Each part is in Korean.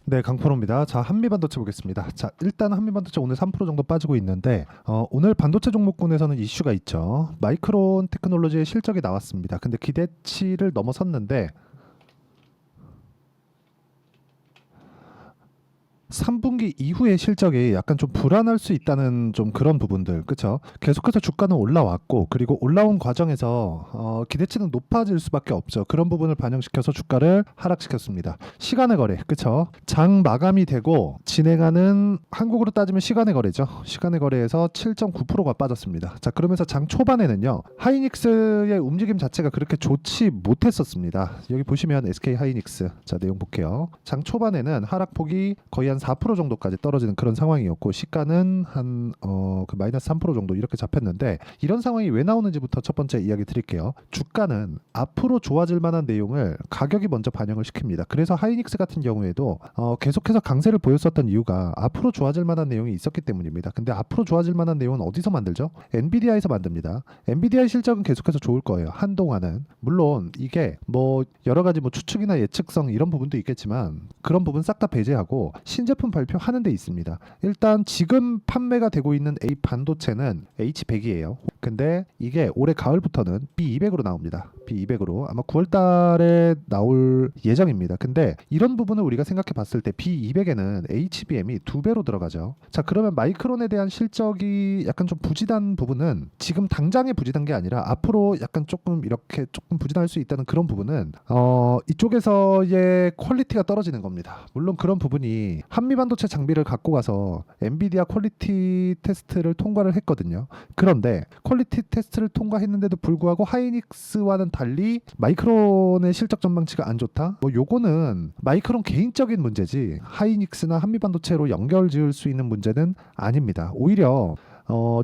네, 강프로입니다. 자, 한미반도체 보겠습니다. 자, 일단 한미반도체 오늘 3% 정도 빠지고 있는데 오늘 반도체 종목군에서는 이슈가 있죠. 마이크론 테크놀로지의 실적이 나왔습니다. 근데 기대치를 넘어섰는데 3분기 이후의 실적이 약간 좀 불안할 수 있다는 좀 그런 부분들, 그쵸? 계속해서 주가는 올라왔고, 그리고 올라온 과정에서 기대치는 높아질 수밖에 없죠. 그런 부분을 반영시켜서 주가를 하락시켰습니다. 시간의 거래, 그쵸? 장 마감이 되고 진행하는 한국으로 따지면 시간의 거래죠. 시간의 거래에서 7.9%가 빠졌습니다. 자, 그러면서 장 초반에는요, 하이닉스의 움직임 자체가 그렇게 좋지 못했었습니다. 여기 보시면 SK 하이닉스, 자, 내용 볼게요. 장 초반에는 하락폭이 거의 한 4% 정도까지 떨어지는 그런 상황이었고 시가는 한 그 마이너스 3% 정도 이렇게 잡혔는데 이런 상황이 왜 나오는지부터 첫 번째 이야기 드릴게요. 주가는 앞으로 좋아질 만한 내용을 가격이 먼저 반영을 시킵니다. 그래서 하이닉스 같은 경우에도 계속해서 강세를 보였었던 이유가 앞으로 좋아질 만한 내용이 있었기 때문입니다. 근데 앞으로 좋아질 만한 내용은 어디서 만들죠? 엔비디아에서 만듭니다. 엔비디아의 실적은 계속해서 좋을 거예요. 한동안은. 물론 이게 뭐 여러 가지 뭐 추측이나 예측성 이런 부분도 있겠지만 그런 부분 싹 다 배제하고 신제품 발표하는 데 있습니다. 일단 지금 판매가 되고 있는 A 반도체는 H100이에요. 근데 이게 올해 가을부터는 B200으로 나옵니다. B200으로 아마 9월 달에 나올 예정입니다. 근데 이런 부분을 우리가 생각해 봤을 때 B200에는 HBM이 2배로 들어가죠. 자, 그러면 마이크론에 대한 실적이 약간 좀 부진한 부분은 지금 당장에 부진한 게 아니라 앞으로 약간 조금 이렇게 조금 부진할 수 있다는 그런 부분은 이쪽에서의 퀄리티가 떨어지는 겁니다. 물론 그런 부분이 한미반도체 장비를 갖고 가서 엔비디아 퀄리티 테스트를 통과를 했거든요. 그런데 퀄리티 테스트를 통과했는데도 불구하고 하이닉스와는 달리 마이크론의 실적 전망치가 안 좋다? 뭐 요거는 마이크론 개인적인 문제지 하이닉스나 한미반도체로 연결 지을 수 있는 문제는 아닙니다. 오히려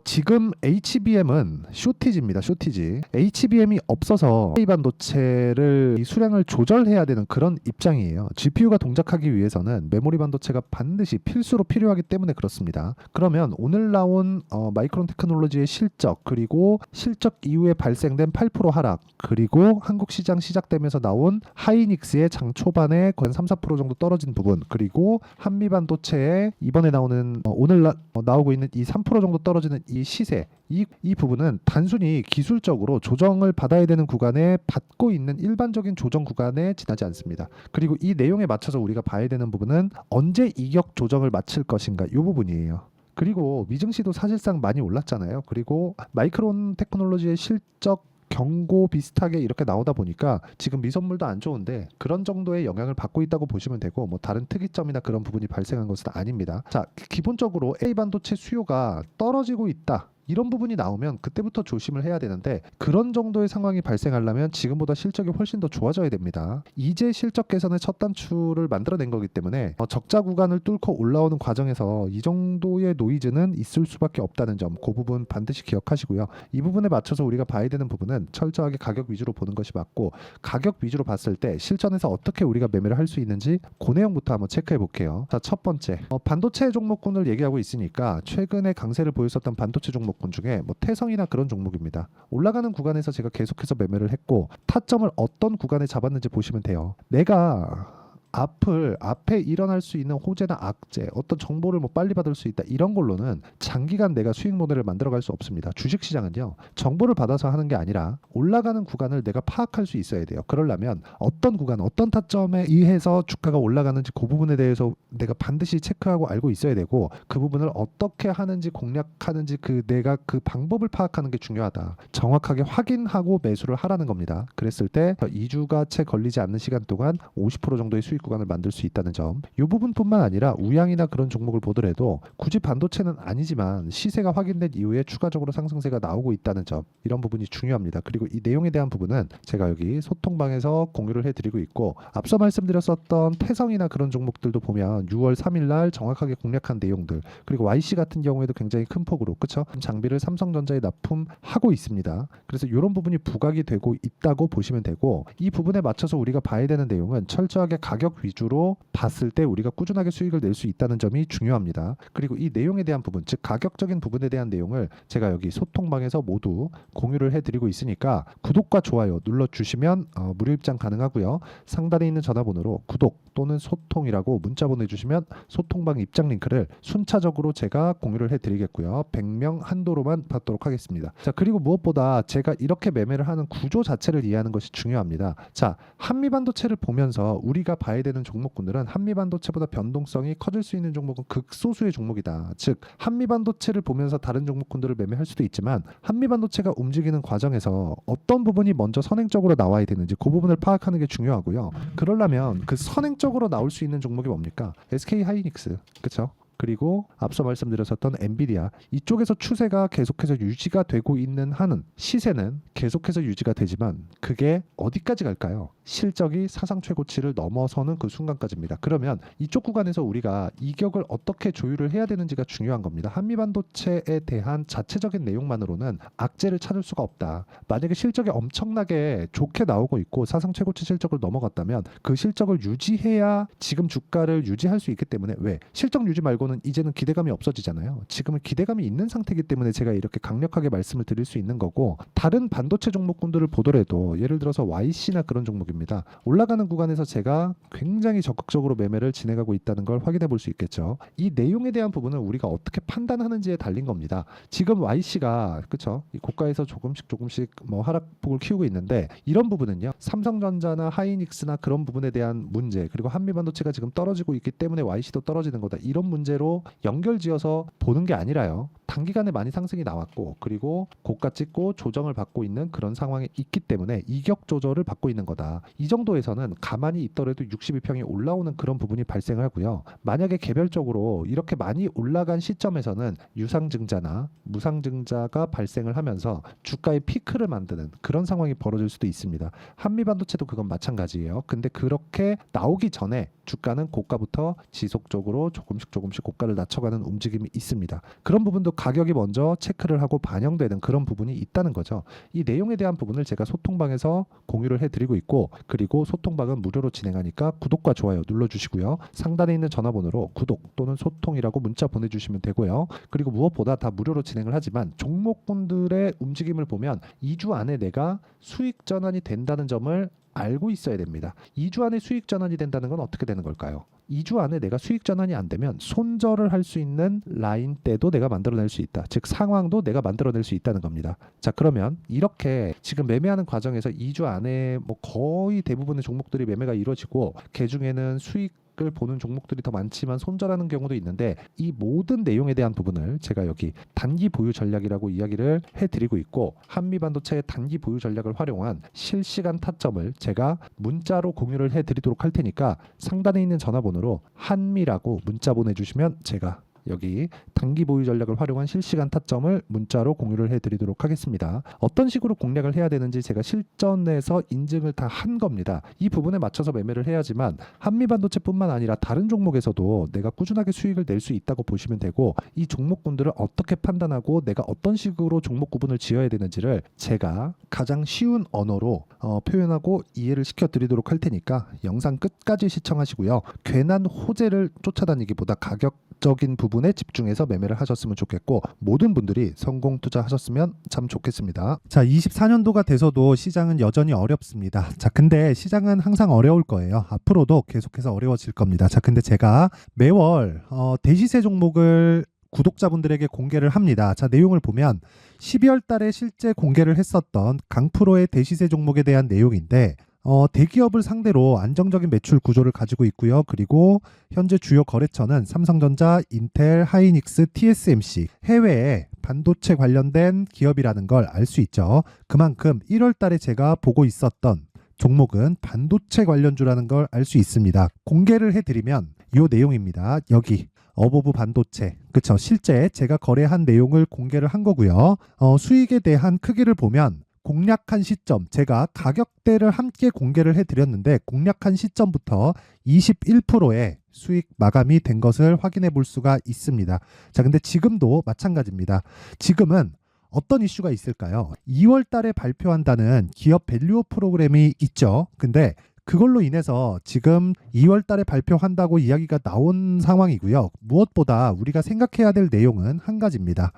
지금 HBM은 쇼티지입니다. 쇼티지. HBM이 없어서 AI 반도체를 이 수량을 조절해야 되는 그런 입장이에요. GPU가 동작하기 위해서는 메모리 반도체가 반드시 필수로 필요하기 때문에 그렇습니다. 그러면 오늘 나온 마이크론 테크놀로지의 실적 그리고 실적 이후에 발생된 8% 하락 그리고 한국 시장 시작되면서 나온 하이닉스의 장 초반에 거의 3~4% 정도 떨어진 부분 그리고 한미 반도체의 이번에 나오는 오늘 나오고 있는 이 3% 정도 떨어지는 이 시세 이 부분은 단순히 기술적으로 조정을 받아야 되는 구간에 받고 있는 일반적인 조정 구간에 지나지 않습니다. 그리고 이 내용에 맞춰서 우리가 봐야 되는 부분은 언제 이격 조정을 마칠 것인가 이 부분이에요. 그리고 미증시도 사실상 많이 올랐잖아요. 그리고 마이크론 테크놀로지의 실적 경고 비슷하게 이렇게 나오다 보니까 지금 미선물도 안 좋은데 그런 정도의 영향을 받고 있다고 보시면 되고 뭐 다른 특이점이나 그런 부분이 발생한 것은 아닙니다. 자, 기본적으로 A 반도체 수요가 떨어지고 있다. 이런 부분이 나오면 그때부터 조심을 해야 되는데 그런 정도의 상황이 발생하려면 지금보다 실적이 훨씬 더 좋아져야 됩니다. 이제 실적 개선의 첫 단추를 만들어낸 거기 때문에 적자 구간을 뚫고 올라오는 과정에서 이 정도의 노이즈는 있을 수밖에 없다는 점, 그 부분 반드시 기억하시고요. 이 부분에 맞춰서 우리가 봐야 되는 부분은 철저하게 가격 위주로 보는 것이 맞고 가격 위주로 봤을 때 실전에서 어떻게 우리가 매매를 할 수 있는지 그 내용부터 한번 체크해 볼게요. 자, 첫 번째 반도체 종목군을 얘기하고 있으니까 최근에 강세를 보였었던 반도체 종목군 중에 뭐 태성이나 그런 종목입니다. 올라가는 구간에서 제가 계속해서 매매를 했고 타점을 어떤 구간에 잡았는지 보시면 돼요. 내가 앞에 일어날 수 있는 호재나 악재, 어떤 정보를 뭐 빨리 받을 수 있다 이런 걸로는 장기간 내가 수익 모델을 만들어갈 수 없습니다. 주식시장은요 정보를 받아서 하는 게 아니라 올라가는 구간을 내가 파악할 수 있어야 돼요. 그러려면 어떤 구간, 어떤 타점에 의해서 주가가 올라가는지 그 부분에 대해서 내가 반드시 체크하고 알고 있어야 되고 그 부분을 어떻게 하는지 공략하는지 내가 그 방법을 파악하는 게 중요하다. 정확하게 확인하고 매수를 하라는 겁니다. 그랬을 때 2주가 채 걸리지 않는 시간 동안 50% 정도의 수익 구간을 만들 수 있다는 점. 이 부분뿐만 아니라 우양이나 그런 종목을 보더라도 굳이 반도체는 아니지만 시세가 확인된 이후에 추가적으로 상승세가 나오고 있다는 점. 이런 부분이 중요합니다. 그리고 이 내용에 대한 부분은 제가 여기 소통방에서 공유를 해드리고 있고 앞서 말씀드렸었던 태성이나 그런 종목들도 보면 6월 3일 날 정확하게 공략한 내용들 그리고 YC 같은 경우에도 굉장히 큰 폭으로 그쵸? 장비를 삼성전자에 납품하고 있습니다. 그래서 이런 부분이 부각이 되고 있다고 보시면 되고 이 부분에 맞춰서 우리가 봐야 되는 내용은 철저하게 가격 가격 위주로 봤을 때 우리가 꾸준하게 수익을 낼 수 있다는 점이 중요합니다. 그리고 이 내용에 대한 부분, 즉 가격적인 부분에 대한 내용을 제가 여기 소통방에서 모두 공유를 해드리고 있으니까 구독과 좋아요 눌러주시면 무료 입장 가능하고요. 상단에 있는 전화번호로 구독 또는 소통이라고 문자 보내주시면 소통방 입장 링크를 순차적으로 제가 공유를 해드리겠고요. 100명 한도로만 받도록 하겠습니다. 자, 그리고 무엇보다 제가 이렇게 매매를 하는 구조 자체를 이해하는 것이 중요합니다. 자, 한미반도체를 보면서 우리가 봐야 되는 종목군들은 한미반도체보다 변동성이 커질 수 있는 종목은 극소수의 종목이다. 즉 한미반도체를 보면서 다른 종목군들을 매매할 수도 있지만 한미반도체가 움직이는 과정에서 어떤 부분이 먼저 선행적으로 나와야 되는지 그 부분을 파악하는 게 중요하고요. 그러려면 그 선행적으로 나올 수 있는 종목이 뭡니까? SK 하이닉스, 그렇죠? 그리고 앞서 말씀드렸었던 엔비디아, 이쪽에서 추세가 계속해서 유지가 되고 있는 한은 시세는 계속해서 유지가 되지만 그게 어디까지 갈까요? 실적이 사상 최고치를 넘어서는 그 순간까지입니다. 그러면 이쪽 구간에서 우리가 이격을 어떻게 조율을 해야 되는지가 중요한 겁니다. 한미반도체에 대한 자체적인 내용만으로는 악재를 찾을 수가 없다. 만약에 실적이 엄청나게 좋게 나오고 있고 사상 최고치 실적을 넘어갔다면 그 실적을 유지해야 지금 주가를 유지할 수 있기 때문에, 왜? 실적 유지 말고는 이제는 기대감이 없어지잖아요. 지금은 기대감이 있는 상태이기 때문에 제가 이렇게 강력하게 말씀을 드릴 수 있는 거고, 다른 반도체 종목군들을 보더라도 예를 들어서 YC나 그런 종목입니다. 올라가는 구간에서 제가 굉장히 적극적으로 매매를 진행하고 있다는 걸 확인해 볼 수 있겠죠. 이 내용에 대한 부분은 우리가 어떻게 판단하는지에 달린 겁니다. 지금 YC가 그렇죠, 이 고가에서 조금씩 뭐 하락폭을 키우고 있는데, 이런 부분은요 삼성전자나 하이닉스나 그런 부분에 대한 문제, 그리고 한미반도체가 지금 떨어지고 있기 때문에 YC도 떨어지는 거다, 이런 문제로 연결지어서 보는 게 아니라요, 단기간에 많이 상승이 나왔고 그리고 고가 찍고 조정을 받고 있는 그런 상황에 있기 때문에 이격 조절을 받고 있는 거다. 이 정도에서는 가만히 있더라도 62평이 올라오는 그런 부분이 발생을 하고요. 만약에 개별적으로 이렇게 많이 올라간 시점에서는 유상증자나 무상증자가 발생을 하면서 주가의 피크를 만드는 그런 상황이 벌어질 수도 있습니다. 한미반도체도 그건 마찬가지예요. 근데 그렇게 나오기 전에 주가는 고가부터 지속적으로 조금씩 고가를 낮춰가는 움직임이 있습니다. 그런 부분도 가격이 먼저 체크를 하고 반영되는 그런 부분이 있다는 거죠. 이 내용에 대한 부분을 제가 소통방에서 공유를 해드리고 있고, 그리고 소통방은 무료로 진행하니까 구독과 좋아요 눌러주시고요. 상단에 있는 전화번호로 구독 또는 소통이라고 문자 보내주시면 되고요. 그리고 무엇보다 다 무료로 진행을 하지만 종목군들의 움직임을 보면 2주 안에 내가 수익 전환이 된다는 점을 알고 있어야 됩니다. 2주 안에 수익 전환이 된다는 건 어떻게 되는 걸까요? 2주 안에 내가 수익 전환이 안 되면 손절을 할 수 있는 라인대도 내가 만들어낼 수 있다. 즉 상황도 내가 만들어낼 수 있다는 겁니다. 자, 그러면 이렇게 지금 매매하는 과정에서 2주 안에 뭐 거의 대부분의 종목들이 매매가 이루어지고 그 중에는 수익을 보는 종목들이 더 많지만 손절하는 경우도 있는데, 이 모든 내용에 대한 부분을 제가 여기 단기 보유 전략이라고 이야기를 해드리고 있고, 한미반도체의 단기 보유 전략을 활용한 실시간 타점을 제가 문자로 공유를 해드리도록 할 테니까 상단에 있는 전화번호로 한미라고 문자 보내주시면 제가 여기 단기 보유 전략을 활용한 실시간 타점을 문자로 공유를 해드리도록 하겠습니다. 어떤 식으로 공략을 해야 되는지 제가 실전에서 인증을 다 한 겁니다. 이 부분에 맞춰서 매매를 해야지만 한미반도체뿐만 아니라 다른 종목에서도 내가 꾸준하게 수익을 낼 수 있다고 보시면 되고, 이 종목군들을 어떻게 판단하고 내가 어떤 식으로 종목 구분을 지어야 되는지를 제가 가장 쉬운 언어로 표현하고 이해를 시켜드리도록 할 테니까 영상 끝까지 시청하시고요. 괜한 호재를 쫓아다니기보다 가격적인 부분에 집중해서 매매를 하셨으면 좋겠고, 모든 분들이 성공 투자하셨으면 참 좋겠습니다. 자, 24년도가 돼서도 시장은 여전히 어렵습니다. 자, 근데 시장은 항상 어려울 거예요. 앞으로도 계속해서 어려워질 겁니다. 자, 근데 제가 매월 대시세 종목을 구독자분들에게 공개를 합니다. 자, 내용을 보면 12월 달에 실제 공개를 했었던 강프로의 대시세 종목에 대한 내용인데, 대기업을 상대로 안정적인 매출 구조를 가지고 있고요. 그리고 현재 주요 거래처는 삼성전자, 인텔, 하이닉스, TSMC, 해외에 반도체 관련된 기업이라는 걸 알 수 있죠. 그만큼 1월 달에 제가 보고 있었던 종목은 반도체 관련주라는 걸 알 수 있습니다. 공개를 해드리면 이 내용입니다. 여기 어보브 반도체, 그쵸? 실제 제가 거래한 내용을 공개를 한 거고요. 수익에 대한 크기를 보면 공략한 시점, 제가 가격대를 함께 공개를 해드렸는데 공략한 시점부터 21%의 수익 마감이 된 것을 확인해 볼 수가 있습니다. 자, 근데 지금도 마찬가지입니다. 지금은 어떤 이슈가 있을까요? 2월 달에 발표한다는 기업 밸류업 프로그램이 있죠. 근데 그걸로 인해서 지금 2월 달에 발표한다고 이야기가 나온 상황이고요. 무엇보다 우리가 생각해야 될 내용은 한 가지입니다.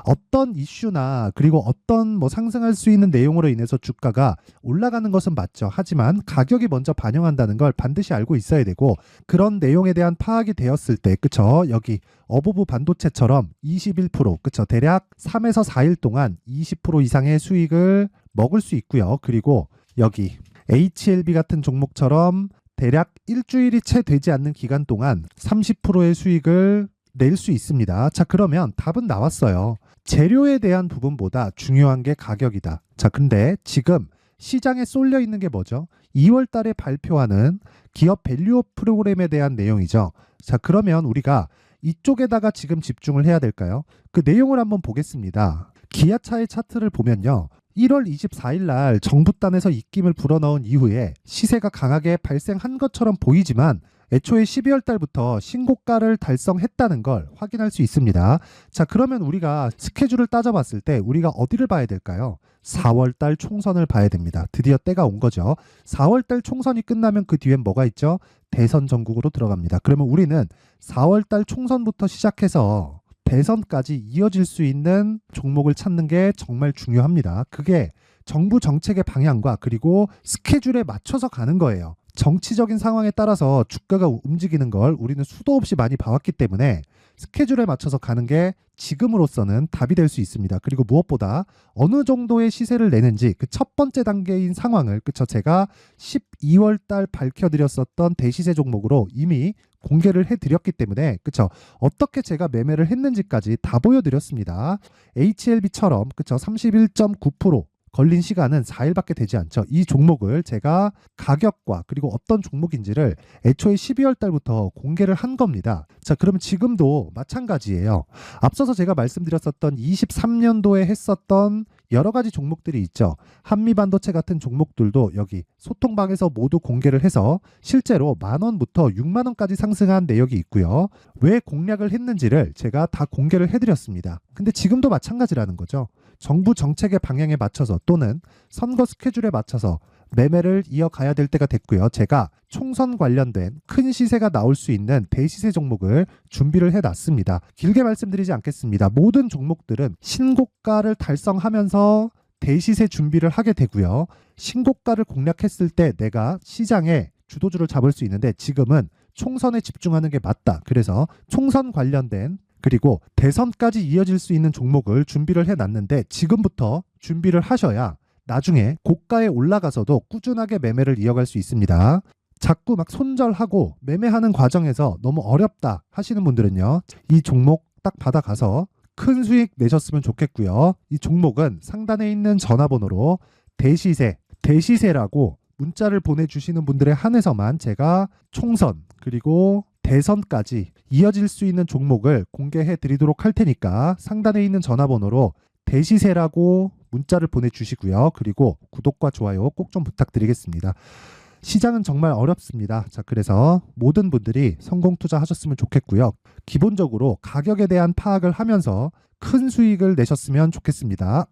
어떤 이슈나 그리고 어떤 뭐 상승할 수 있는 내용으로 인해서 주가가 올라가는 것은 맞죠. 하지만 가격이 먼저 반영한다는 걸 반드시 알고 있어야 되고, 그런 내용에 대한 파악이 되었을 때, 그쵸? 여기 어부부 반도체처럼 21%, 그쵸? 대략 3에서 4일 동안 20% 이상의 수익을 먹을 수 있고요. 그리고 여기 HLB 같은 종목처럼 대략 일주일이 채 되지 않는 기간 동안 30%의 수익을 낼 수 있습니다. 자, 그러면 답은 나왔어요. 재료에 대한 부분보다 중요한 게 가격이다. 자, 근데 지금 시장에 쏠려 있는 게 뭐죠? 2월 달에 발표하는 기업 밸류업 프로그램에 대한 내용이죠. 자, 그러면 우리가 이쪽에다가 지금 집중을 해야 될까요? 그 내용을 한번 보겠습니다. 기아차의 차트를 보면요. 1월 24일 날 정부단에서 입김을 불어넣은 이후에 시세가 강하게 발생한 것처럼 보이지만 애초에 12월 달부터 신고가를 달성했다는 걸 확인할 수 있습니다. 자, 그러면 우리가 스케줄을 따져봤을 때 우리가 어디를 봐야 될까요? 4월 달 총선을 봐야 됩니다. 드디어 때가 온 거죠. 4월 달 총선이 끝나면 그 뒤엔 뭐가 있죠? 대선 전국으로 들어갑니다. 그러면 우리는 4월 달 총선부터 시작해서 대선까지 이어질 수 있는 종목을 찾는 게 정말 중요합니다. 그게 정부 정책의 방향과 그리고 스케줄에 맞춰서 가는 거예요. 정치적인 상황에 따라서 주가가 움직이는 걸 우리는 수도 없이 많이 봐왔기 때문에 스케줄에 맞춰서 가는 게 지금으로서는 답이 될 수 있습니다. 그리고 무엇보다 어느 정도의 시세를 내는지 그 첫 번째 단계인 상황을, 그쵸? 제가 12월 달 밝혀드렸었던 대시세 종목으로 이미 공개를 해드렸기 때문에, 그쵸? 어떻게 제가 매매를 했는지까지 다 보여드렸습니다. HLB처럼, 그쵸? 31.9% 걸린 시간은 4일밖에 되지 않죠. 이 종목을 제가 가격과 그리고 어떤 종목인지를 애초에 12월 달부터 공개를 한 겁니다. 자, 그러면 지금도 마찬가지예요. 앞서서 제가 말씀드렸었던 23년도에 했었던 여러 가지 종목들이 있죠. 한미반도체 같은 종목들도 여기 소통방에서 모두 공개를 해서 실제로 10,000원부터 60,000원까지 상승한 내역이 있고요. 왜 공략을 했는지를 제가 다 공개를 해드렸습니다. 근데 지금도 마찬가지라는 거죠. 정부 정책의 방향에 맞춰서 또는 선거 스케줄에 맞춰서 매매를 이어가야 될 때가 됐고요. 제가 총선 관련된 큰 시세가 나올 수 있는 대시세 종목을 준비를 해놨습니다. 길게 말씀드리지 않겠습니다. 모든 종목들은 신고가를 달성하면서 대시세 준비를 하게 되고요. 신고가를 공략했을 때 내가 시장에 주도주를 잡을 수 있는데 지금은 총선에 집중하는 게 맞다. 그래서 총선 관련된 그리고 대선까지 이어질 수 있는 종목을 준비를 해놨는데 지금부터 준비를 하셔야 나중에 고가에 올라가서도 꾸준하게 매매를 이어갈 수 있습니다. 자꾸 막 손절하고 매매하는 과정에서 너무 어렵다 하시는 분들은요. 이 종목 딱 받아가서 큰 수익 내셨으면 좋겠고요. 이 종목은 상단에 있는 전화번호로 대시세라고 문자를 보내주시는 분들에 한해서만 제가 총선 그리고 대선까지 이어질 수 있는 종목을 공개해 드리도록 할 테니까 상단에 있는 전화번호로 대시세라고 문자를 보내주시고요. 그리고 구독과 좋아요 꼭 좀 부탁드리겠습니다. 시장은 정말 어렵습니다. 자, 그래서 모든 분들이 성공 투자하셨으면 좋겠고요. 기본적으로 가격에 대한 파악을 하면서 큰 수익을 내셨으면 좋겠습니다.